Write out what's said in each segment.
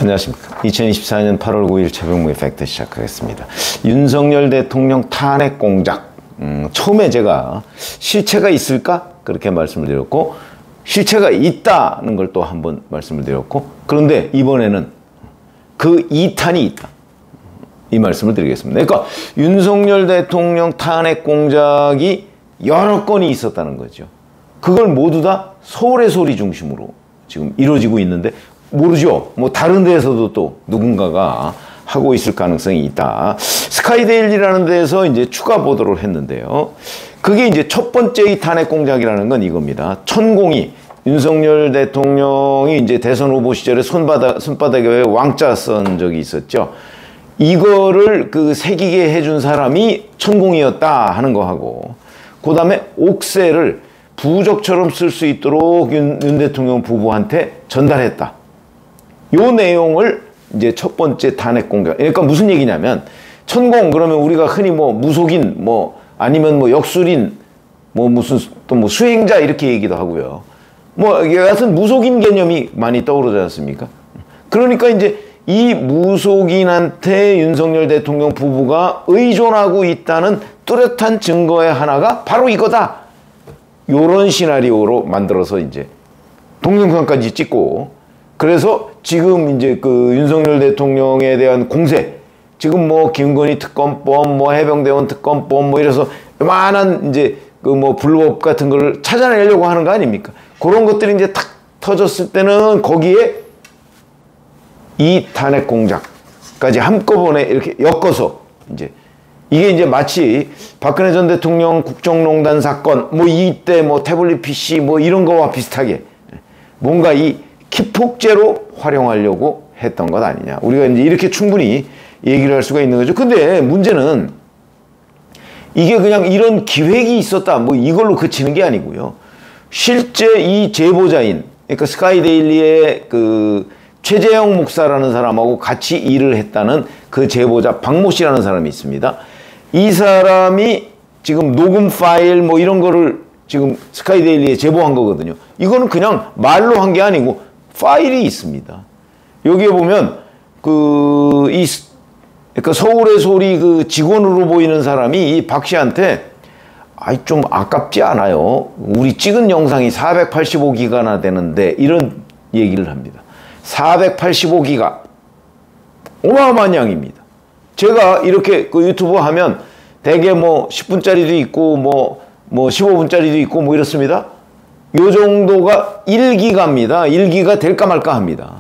안녕하십니까. 2024년 8월 9일 최병무의 팩트 시작하겠습니다. 윤석열 대통령 탄핵 공작. 처음에 제가 실체가 있을까? 그렇게 말씀을 드렸고, 실체가 있다는 걸 또 한번 말씀을 드렸고, 그런데 이번에는 그 2탄이 있다. 이 말씀을 드리겠습니다. 그러니까 윤석열 대통령 탄핵 공작이 여러 건이 있었다는 거죠. 그걸 모두 다 서울의 소리 중심으로 지금 이루어지고 있는데, 모르죠. 뭐 다른 데에서도 또 누군가가 하고 있을 가능성이 있다. 스카이데일리라는 데에서 이제 추가 보도를 했는데요. 그게 이제 첫 번째 이 탄핵 공작이라는 건 이겁니다. 천공이 윤석열 대통령이 이제 대선 후보 시절에 손바닥에 왕자 쓴 적이 있었죠. 이거를 그 새기게 해준 사람이 천공이었다 하는 거 하고, 그 다음에 옥새를 부적처럼 쓸 수 있도록 윤 대통령 부부한테 전달했다. 요 내용을 이제 첫 번째 탄핵 공작. 그러니까 무슨 얘기냐면, 천공 그러면 우리가 흔히 뭐 무속인, 뭐 아니면 뭐 역술인, 뭐 무슨 또 뭐 수행자 이렇게 얘기도 하고요. 뭐 여하튼 무속인 개념이 많이 떠오르지 않습니까? 그러니까 이제 이 무속인한테 윤석열 대통령 부부가 의존하고 있다는 뚜렷한 증거의 하나가 바로 이거다. 요런 시나리오로 만들어서 이제 동영상까지 찍고, 그래서 지금 이제 그 윤석열 대통령에 대한 공세, 지금 뭐 김건희 특검법, 뭐 해병대원 특검법, 뭐 이래서 요만한 이제 그 뭐 불법 같은 걸 찾아내려고 하는 거 아닙니까? 그런 것들이 이제 탁 터졌을 때는 거기에 이 탄핵 공작까지 한꺼번에 이렇게 엮어서 이제 이게 이제 마치 박근혜 전 대통령 국정농단 사건, 뭐 이때 뭐 태블릿 PC 뭐 이런 거와 비슷하게 뭔가 이 기폭제로 활용하려고 했던 것 아니냐. 우리가 이제 이렇게 충분히 얘기를 할 수가 있는 거죠. 근데 문제는 이게 그냥 이런 기획이 있었다, 뭐 이걸로 그치는 게 아니고요. 실제 이 제보자인, 그러니까 스카이데일리의 그 최재형 목사라는 사람하고 같이 일을 했다는 그 제보자 박모 씨라는 사람이 있습니다. 이 사람이 지금 녹음 파일 뭐 이런 거를 지금 스카이데일리에 제보한 거거든요. 이거는 그냥 말로 한 게 아니고 파일이 있습니다. 여기에 보면 그러니까 서울의 소리 그 직원으로 보이는 사람이 이 박 씨한테 좀 아깝지 않아요? 우리 찍은 영상이 485기가나 되는데 이런 얘기를 합니다. 485기가 어마어마한 양입니다. 제가 이렇게 그 유튜브 하면 대개 뭐 10분짜리도 있고 뭐 15분짜리도 있고 뭐 이렇습니다. 요 정도가 1기가입니다. 1기가 될까 말까 합니다.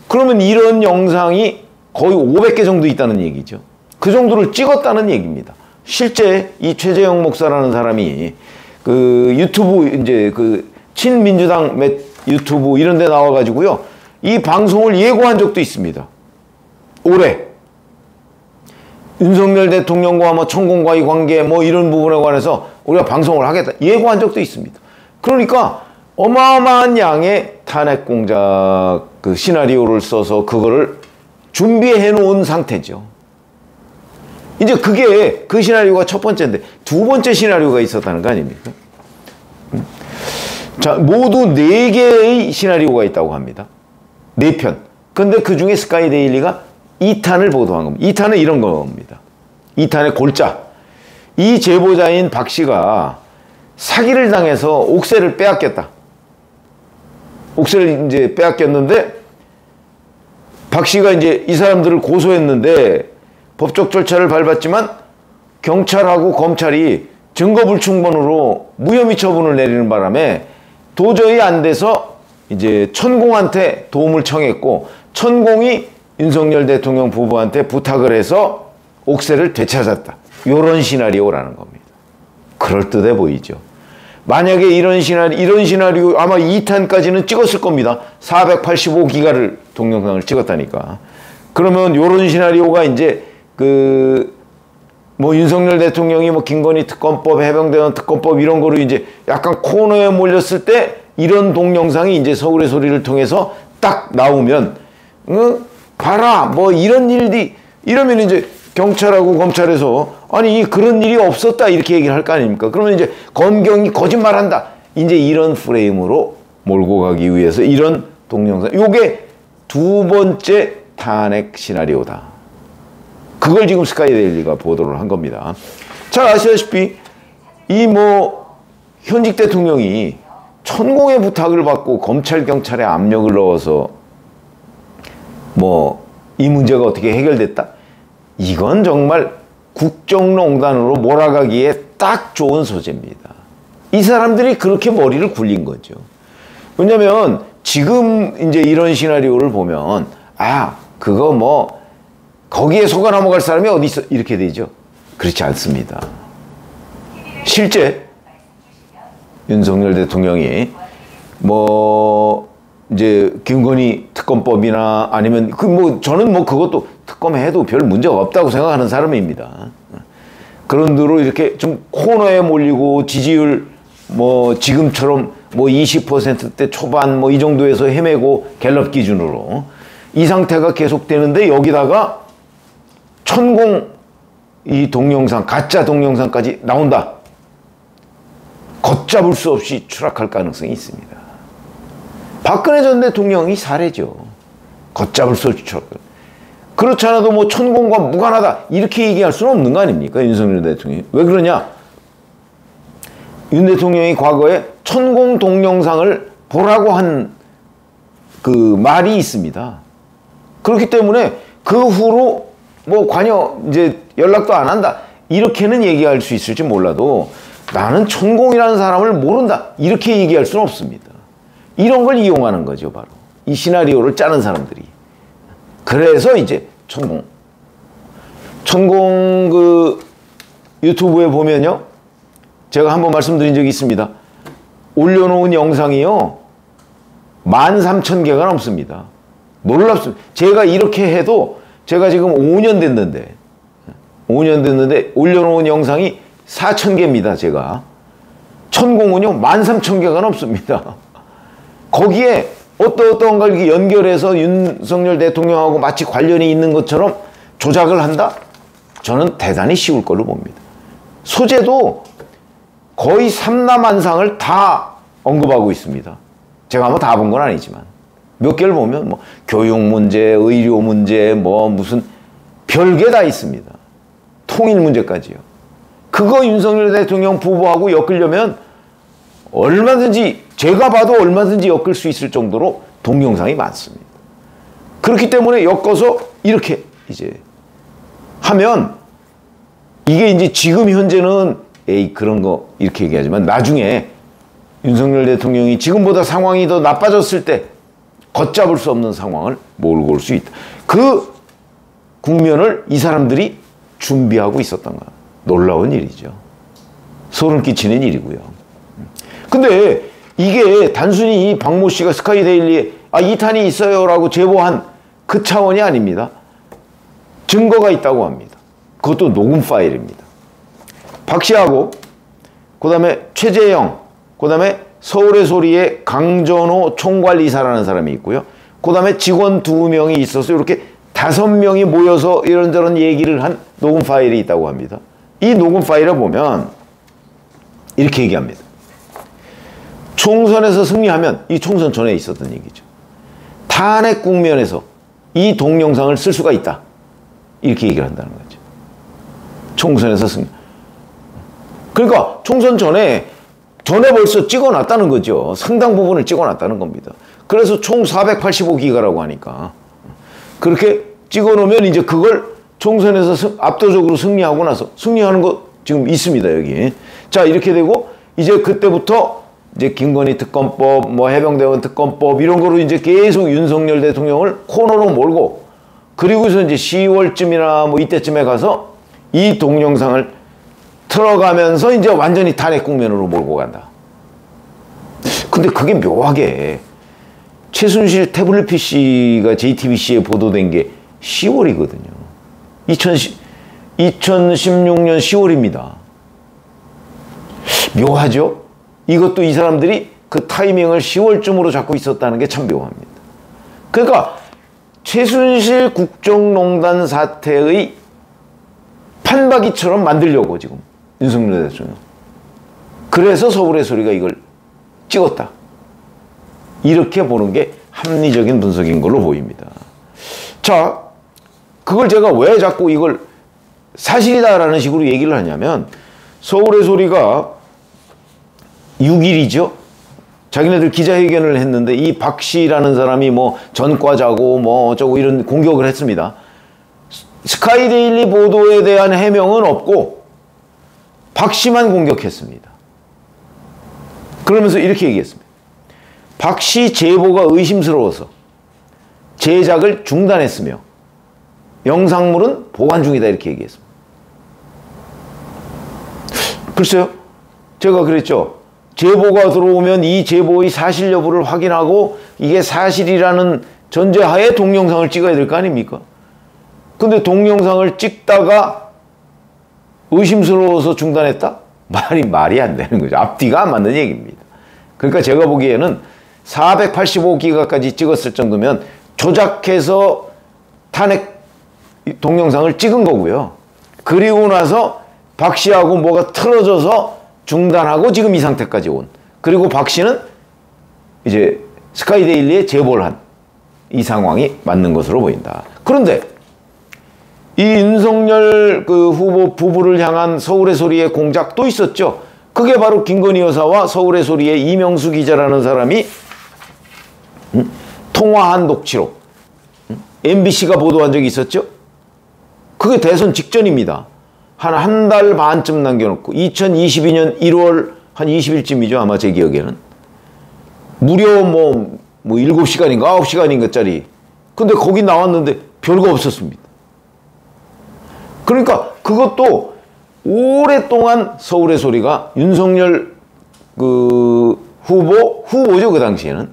그러면 이런 영상이 거의 500개 정도 있다는 얘기죠. 그 정도를 찍었다는 얘기입니다. 실제 이 최재형 목사라는 사람이 그 유튜브 이제 그 친민주당 유튜브 이런 데 나와가지고요. 이 방송을 예고한 적도 있습니다. 올해. 윤석열 대통령과 뭐 천공과의 관계 뭐 이런 부분에 관해서 우리가 방송을 하겠다. 예고한 적도 있습니다. 그러니까 어마어마한 양의 탄핵 공작 그 시나리오를 써서 그거를 준비해 놓은 상태죠. 이제 그게 그 시나리오가 첫 번째인데 두 번째 시나리오가 있었다는 거 아닙니까? 자, 모두 4개의 시나리오가 있다고 합니다. 4편. 근데 그 중에 스카이데일리가 2탄을 보도한 겁니다. 2탄은 이런 겁니다. 2탄의 골자. 이 제보자인 박 씨가 사기를 당해서 옥새를 빼앗겼다. 옥새를 이제 빼앗겼는데 박 씨가 이제 이 사람들을 고소했는데 법적 절차를 밟았지만 경찰하고 검찰이 증거불충분으로 무혐의 처분을 내리는 바람에 도저히 안 돼서 이제 천공한테 도움을 청했고, 천공이 윤석열 대통령 부부한테 부탁을 해서 옥새를 되찾았다. 이런 시나리오라는 겁니다. 그럴듯해 보이죠. 만약에 이런 시나리오 아마 2탄까지는 찍었을 겁니다. 485기가를 동영상을 찍었다니까. 그러면 이런 시나리오가 이제 뭐 윤석열 대통령이 뭐 김건희 특검법, 해병대원 특검법 이런 거로 이제 약간 코너에 몰렸을 때 이런 동영상이 이제 서울의 소리를 통해서 딱 나오면, 봐라, 뭐 이런 일이, 이러면 이제 경찰하고 검찰에서 아니 그런 일이 없었다 이렇게 얘기를 할 거 아닙니까? 그러면 이제 검경이 거짓말한다. 이제 이런 프레임으로 몰고 가기 위해서 이런 동영상. 요게 두 번째 탄핵 시나리오다. 그걸 지금 스카이데일리가 보도를 한 겁니다. 잘 아시다시피 이 현직 대통령이 천공의 부탁을 받고 검찰 경찰에 압력을 넣어서 이 문제가 어떻게 해결됐다? 이건 정말 국정농단으로 몰아가기에 딱 좋은 소재입니다. 이 사람들이 그렇게 머리를 굴린 거죠. 왜냐면 지금 이제 이런 시나리오를 보면 그거 거기에 속아 넘어갈 사람이 어디 있어? 이렇게 되죠. 그렇지 않습니다. 실제 윤석열 대통령이 이제 김건희 특검법이나 아니면 저는 그것도 특검해도 별 문제가 없다고 생각하는 사람입니다. 그런 대로 이렇게 좀 코너에 몰리고 지지율 지금처럼 20%대 초반 이 정도에서 헤매고 갤럽 기준으로 이 상태가 계속되는데 여기다가 천공 이 동영상 가짜 동영상까지 나온다. 걷잡을 수 없이 추락할 가능성이 있습니다. 박근혜 전 대통령이 사례죠. 걷잡을 수 없이 추락. 그렇지 않아도 천공과 무관하다 이렇게 얘기할 수는 없는 거 아닙니까? 윤석열 대통령이. 왜 그러냐? 윤 대통령이 과거에 천공 동영상을 보라고 한 그 말이 있습니다. 그렇기 때문에 그 후로 관여 이제 연락도 안 한다 이렇게는 얘기할 수 있을지 몰라도 나는 천공이라는 사람을 모른다 이렇게 얘기할 수는 없습니다. 이런 걸 이용하는 거죠. 바로 이 시나리오를 짜는 사람들이. 그래서 이제 천공 유튜브에 보면요, 제가 한번 말씀드린 적이 있습니다. 올려놓은 영상이요 13,000개가 넘습니다. 놀랍습니다. 제가 이렇게 해도 제가 지금 5년 됐는데 올려놓은 영상이 4,000개입니다. 제가 천공은요 13,000개가 넘습니다. 거기에 어떤 걸 이렇게 연결해서 윤석열 대통령하고 마치 관련이 있는 것처럼 조작을 한다? 저는 대단히 쉬울 걸로 봅니다. 소재도 거의 삼라만상을 다 언급하고 있습니다. 제가 한번 다 본 건 아니지만 몇 개를 보면 교육 문제, 의료 문제, 무슨 별게 다 있습니다. 통일 문제까지요. 그거 윤석열 대통령 부부하고 엮으려면 얼마든지 제가 봐도 얼마든지 엮을 수 있을 정도로 동영상이 많습니다. 그렇기 때문에 엮어서 이렇게 이제 하면 이게 이제 지금 현재는 그런 거 이렇게 얘기하지만 나중에 윤석열 대통령이 지금보다 상황이 더 나빠졌을 때 걷잡을 수 없는 상황을 몰고 올 수 있다. 그 국면을 이 사람들이 준비하고 있었던 거. 놀라운 일이죠. 소름 끼치는 일이고요. 근데 이게 단순히 박모 씨가 스카이데일리에 이탄이 있어요 라고 제보한 그 차원이 아닙니다. 증거가 있다고 합니다. 그것도 녹음 파일입니다. 박 씨하고 그 다음에 최재형, 그 다음에 서울의 소리의 강전호 총괄이사라는 사람이 있고요. 그 다음에 직원 2명이 있어서 이렇게 5명이 모여서 이런저런 얘기를 한 녹음 파일이 있다고 합니다. 이 녹음 파일을 보면 이렇게 얘기합니다. 총선에서 승리하면, 이 총선 전에 있었던 얘기죠. 탄핵 국면에서 이 동영상을 쓸 수가 있다. 이렇게 얘기를 한다는 거죠. 총선에서 승리. 그러니까 총선 전에 벌써 찍어놨다는 거죠. 상당 부분을 찍어놨다는 겁니다. 그래서 총 485기가라고 하니까 그렇게 찍어놓으면 이제 그걸 총선에서 압도적으로 승리하고 나서 승리하는 거 지금 있습니다. 여기. 자, 이렇게 되고 이제 그때부터 이제 김건희 특검법, 해병대원 특검법 이런 거로 이제 계속 윤석열 대통령을 코너로 몰고, 그리고서 이제 10월쯤이나 이때쯤에 가서 이 동영상을 틀어가면서 이제 완전히 탄핵 국면으로 몰고 간다. 근데 그게 묘하게 최순실 태블릿 PC가 JTBC에 보도된 게 10월이거든요. 2016년 10월입니다. 묘하죠? 이것도 이 사람들이 그 타이밍을 10월쯤으로 잡고 있었다는 게 참 묘합니다. 그러니까 최순실 국정농단 사태의 판박이처럼 만들려고 지금 윤석열 대통령. 그래서 서울의 소리가 이걸 찍었다. 이렇게 보는 게 합리적인 분석인 걸로 보입니다. 자, 그걸 제가 왜 자꾸 이걸 사실이다라는 식으로 얘기를 하냐면, 서울의 소리가 6일이죠. 자기네들 기자회견을 했는데 이 박 씨라는 사람이 뭐 전과자고 뭐 어쩌고 이런 공격을 했습니다. 스카이데일리 보도에 대한 해명은 없고 박 씨만 공격했습니다. 그러면서 이렇게 얘기했습니다. 박 씨 제보가 의심스러워서 제작을 중단했으며 영상물은 보관 중이다, 이렇게 얘기했습니다. 글쎄요, 제가 그랬죠. 제보가 들어오면 이 제보의 사실 여부를 확인하고 이게 사실이라는 전제하에 동영상을 찍어야 될 거 아닙니까? 근데 동영상을 찍다가 의심스러워서 중단했다? 말이 안 되는 거죠. 앞뒤가 안 맞는 얘기입니다. 그러니까 제가 보기에는 485기가까지 찍었을 정도면 조작해서 탄핵 동영상을 찍은 거고요. 그리고 나서 박 씨하고 뭐가 틀어져서 중단하고 지금 이 상태까지 온. 그리고 박 씨는 이제 스카이데일리에 제보를 한 이 상황이 맞는 것으로 보인다. 그런데 이 윤석열 그 후보 부부를 향한 서울의 소리의 공작도 있었죠. 그게 바로 김건희 여사와 서울의 소리의 이명수 기자라는 사람이 통화한 녹취록, MBC가 보도한 적이 있었죠. 그게 대선 직전입니다. 한 달 반쯤 남겨놓고 2022년 1월 한 20일쯤이죠. 아마 제 기억에는. 무려 뭐 7시간인가 9시간인가짜리. 근데 거기 나왔는데 별거 없었습니다. 그러니까 그것도 오랫동안 서울의 소리가 윤석열 그 후보죠. 그 당시에는.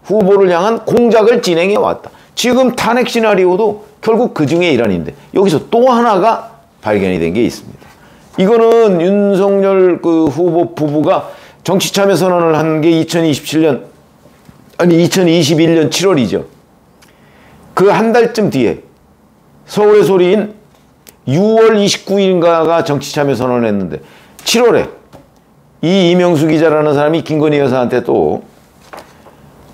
후보를 향한 공작을 진행해 왔다. 지금 탄핵 시나리오도 결국 그 중에 일환인데 여기서 또 하나가 발견이 된 게 있습니다. 이거는 윤석열 그 후보 부부가 정치 참여 선언을 한 게 2021년 7월이죠. 그 한 달쯤 뒤에 서울의 소리인 6월 29일인가가 정치 참여 선언을 했는데 7월에 이 이명수 기자라는 사람이 김건희 여사한테 또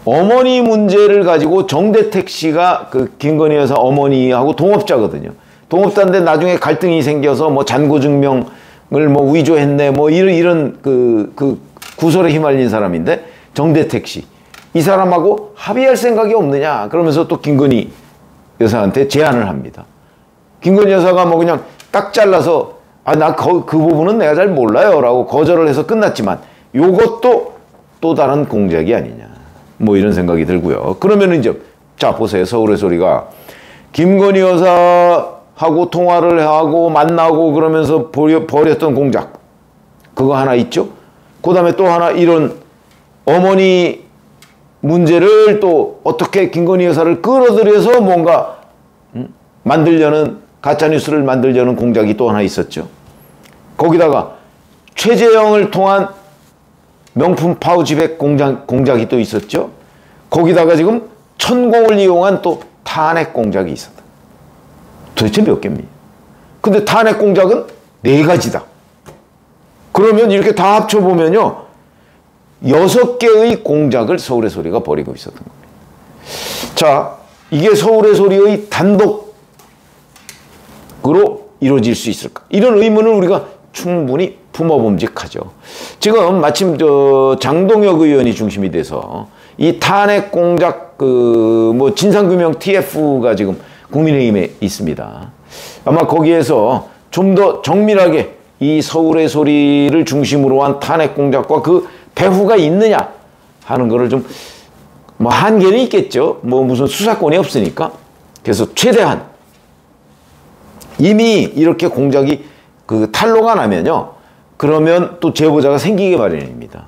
어머니 문제를 가지고 정대택 씨가 그 김건희 여사 어머니하고 동업자거든요. 동업자인데 나중에 갈등이 생겨서 뭐 잔고증명을 뭐 위조했네 뭐 이런 그 구설에 휘말린 사람인데 정대택 씨. 이 사람하고 합의할 생각이 없느냐 그러면서 또 김건희 여사한테 제안을 합니다. 김건희 여사가 뭐 그냥 딱 잘라서 나 그 부분은 내가 잘 몰라요 라고 거절을 해서 끝났지만 요것도 또 다른 공작이 아니냐 뭐 이런 생각이 들고요. 그러면 이제 자 보세요. 서울의 소리가 김건희 여사하고 통화를 하고 만나고 그러면서 벌였던 공작 그거 하나 있죠. 그 다음에 또 하나 이런 어머니 문제를 또 어떻게 김건희 여사를 끌어들여서 뭔가 만들려는 가짜뉴스를 만들려는 공작이 또 하나 있었죠. 거기다가 최재형을 통한 명품 파우치백 공작이 또 있었죠. 거기다가 지금 천공을 이용한 또 탄핵 공작이 있었다. 도대체 몇 개입니까? 근데 탄핵 공작은 4가지다. 그러면 이렇게 다 합쳐보면요 6개의 공작을 서울의 소리가 벌이고 있었던 겁니다. 자, 이게 서울의 소리의 단독으로 이루어질 수 있을까? 이런 의문을 우리가 충분히 품어봄직하죠. 지금 마침 장동혁 의원이 중심이 돼서 이 탄핵 공작 뭐 진상규명 TF가 지금 국민의힘에 있습니다. 아마 거기에서 좀 더 정밀하게 이 서울의 소리를 중심으로 한 탄핵 공작과 그 배후가 있느냐 하는 거를 좀 뭐 한계는 있겠죠. 뭐 무슨 수사권이 없으니까. 그래서 최대한 이미 이렇게 공작이 탄로가 나면요. 그러면 또 제보자가 생기게 마련입니다.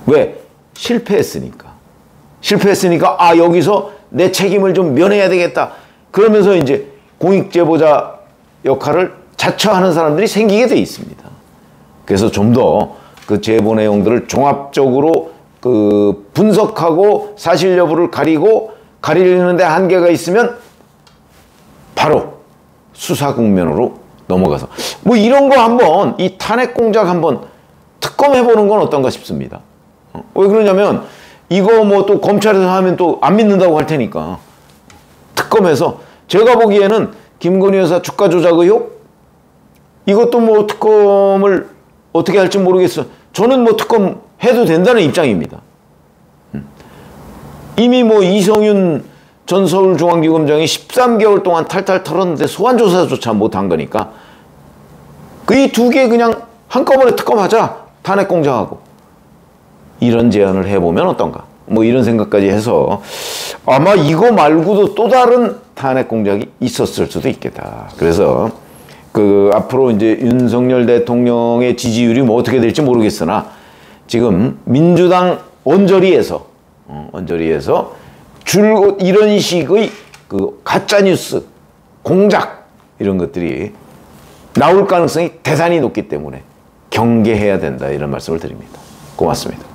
왜? 실패했으니까. 여기서 내 책임을 좀 면해야 되겠다. 그러면서 이제 공익제보자 역할을 자처하는 사람들이 생기게 돼 있습니다. 그래서 좀 더 그 제보 내용들을 종합적으로 분석하고 사실 여부를 가리는데 한계가 있으면 바로 수사 국면으로 넘어가서 뭐 이런 거 한번 이 탄핵 공작 한번 특검해보는 건 어떤가 싶습니다. 왜 그러냐면 이거 뭐 또 검찰에서 하면 또 안 믿는다고 할 테니까 특검해서 제가 보기에는 김건희 여사 주가 조작 의혹 이것도 뭐 특검을 어떻게 할지 모르겠어요. 저는 뭐 특검 해도 된다는 입장입니다. 이미 뭐 이성윤 전 서울중앙지검장이 13개월 동안 탈탈 털었는데 소환조사조차 못한 거니까 그 이 두 개 그냥 한꺼번에 특검하자. 탄핵 공작하고. 이런 제안을 해보면 어떤가. 뭐 이런 생각까지 해서 아마 이거 말고도 또 다른 탄핵 공작이 있었을 수도 있겠다. 그래서 그 앞으로 이제 윤석열 대통령의 지지율이 뭐 어떻게 될지 모르겠으나 지금 민주당 언저리에서 줄곧 이런 식의 그 가짜뉴스, 공작 이런 것들이 나올 가능성이 대단히 높기 때문에 경계해야 된다 이런 말씀을 드립니다. 고맙습니다.